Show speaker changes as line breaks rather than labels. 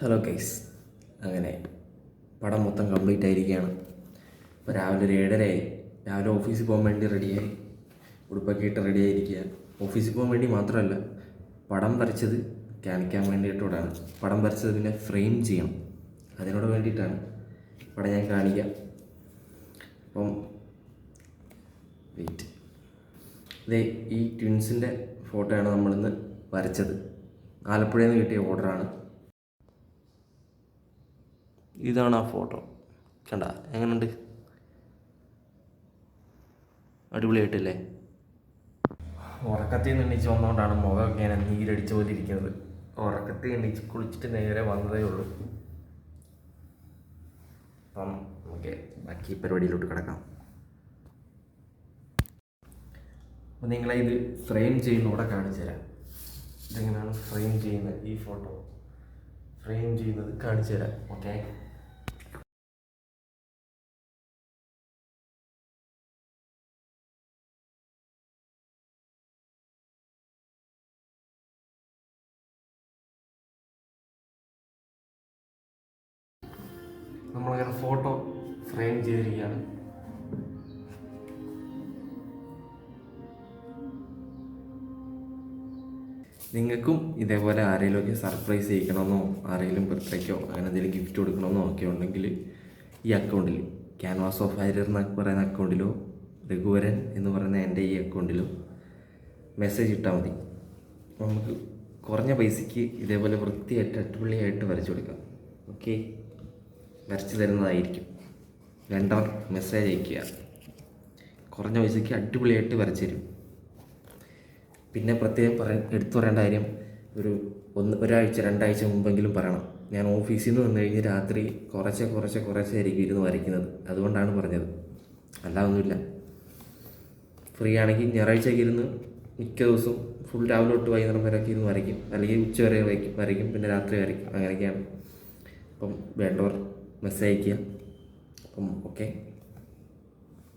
Hello guys, അങ്ങനെ പടം മൊത്തം കംപ്ലീറ്റ് ആയിരിക്കുകയാണ്. ഇപ്പോൾ രാവിലെ ഒരു 7:30 രാവിലെ ഓഫീസിൽ പോകാൻ വേണ്ടി റെഡിയായി, ഉടുപ്പൊക്കെ ഇട്ട് റെഡിയായിരിക്കുക. ഓഫീസിൽ പോകാൻ വേണ്ടി മാത്രമല്ല, പടം വരച്ചത് കാണിക്കാൻ വേണ്ടിയിട്ടൂടാണ്. പടം വരച്ചത് പിന്നെ ഫ്രെയിം ചെയ്യണം, അതിനോട് വേണ്ടിയിട്ടാണ് പടം ഞാൻ കാണിക്കാം. അപ്പം വെയിറ്റ്, ഇതേ ഈ ട്വിൻസിൻ്റെ ഫോട്ടോയാണ് നമ്മളിന്ന് വരച്ചത്. ആലപ്പുഴയിൽ നിന്ന് കിട്ടിയ ഓർഡറാണ്. ഇതാണ് ആ ഫോട്ടോ. കണ്ട എങ്ങനെയുണ്ട്? അടിപൊളിയായിട്ടില്ലേ? ഉറക്കത്തിൽ നിന്ന് എണീച്ച് വന്നുകൊണ്ടാണ് മുഖമൊക്കെ ഇങ്ങനെ നീരടിച്ച പോലെ ഇരിക്കുന്നത്. ഉറക്കത്തിൽ എണീച്ച് കുളിച്ചിട്ട് നേരെ വന്നതേ ഉള്ളൂ. അപ്പം നമുക്ക് ബാക്കി പരിപാടിയിലോട്ട് കിടക്കാം. അപ്പം നിങ്ങളെ ഇത് ഫ്രെയിം ചെയ്യുന്നൂടെ കാണിച്ചു തരാം. ഇതെങ്ങനെയാണ് ഫ്രെയിം ചെയ്യുന്നത്, ഈ ഫോട്ടോ ഫ്രെയിം ചെയ്യുന്നത് കാണിച്ചു തരാം. ഓക്കെ, നമ്മളിങ്ങനെ ഫോട്ടോ ഫ്രെയിം ചെയ്തിരിക്കുകയാണ്. നിങ്ങൾക്കും ഇതേപോലെ ആരെങ്കിലുമൊക്കെ സർപ്രൈസ് ചെയ്യിക്കണമെന്നോ ആരെങ്കിലും ബർത്ത്ഡേക്കോ അങ്ങനെ എന്തെങ്കിലും ഗിഫ്റ്റ് കൊടുക്കണമെന്നോ ഒക്കെ ഉണ്ടെങ്കിൽ ഈ അക്കൗണ്ടിൽ ക്യാൻവാസ് ഓഫ് ഹൈരർ എന്ന് പറയുന്ന അക്കൗണ്ടിലോ രഘുവരൻ എന്ന് പറയുന്ന എൻ്റെ ഈ അക്കൗണ്ടിലോ മെസ്സേജ് ഇട്ടാൽ മതി. നമുക്ക് കുറഞ്ഞ പൈസയ്ക്ക് ഇതേപോലെ വൃത്തിയായിട്ട് അടിപൊളിയായിട്ട് വരച്ചു കൊടുക്കാം. ഓക്കെ, വരച്ചു തരുന്നതായിരിക്കും. വേണ്ടവർ മെസ്സേജ് അയയ്ക്കുക. കുറഞ്ഞ പൈസയ്ക്ക് അടിപൊളിയായിട്ട് വരച്ചു തരും. പിന്നെ പ്രത്യേകം എടുത്തു പറയേണ്ട കാര്യം, ഒരാഴ്ച 2 ആഴ്ച മുമ്പെങ്കിലും പറയണം. ഞാൻ ഓഫീസിൽ നിന്ന് വന്നു കഴിഞ്ഞ് രാത്രി കുറച്ചായിരിക്കും ഇരുന്ന് വരയ്ക്കുന്നത്. അതുകൊണ്ടാണ് പറഞ്ഞത്, അല്ലാതൊന്നുമില്ല. ഫ്രീ ആണെങ്കിൽ ഞായറാഴ്ചയൊക്കെ ഇരുന്ന് മിക്ക ദിവസവും ഫുൾ രാവിലെ തൊട്ട് വൈകുന്നേരം വരെയൊക്കെ ഇരുന്ന് വരയ്ക്കും, അല്ലെങ്കിൽ ഉച്ച വരെ വരയ്ക്കും, പിന്നെ രാത്രി വരയ്ക്കും. അങ്ങനെയൊക്കെയാണ്. അപ്പം വേണ്ടവർ മെസ്സേജ് അയയ്ക്കുക. അപ്പം ഓക്കെ.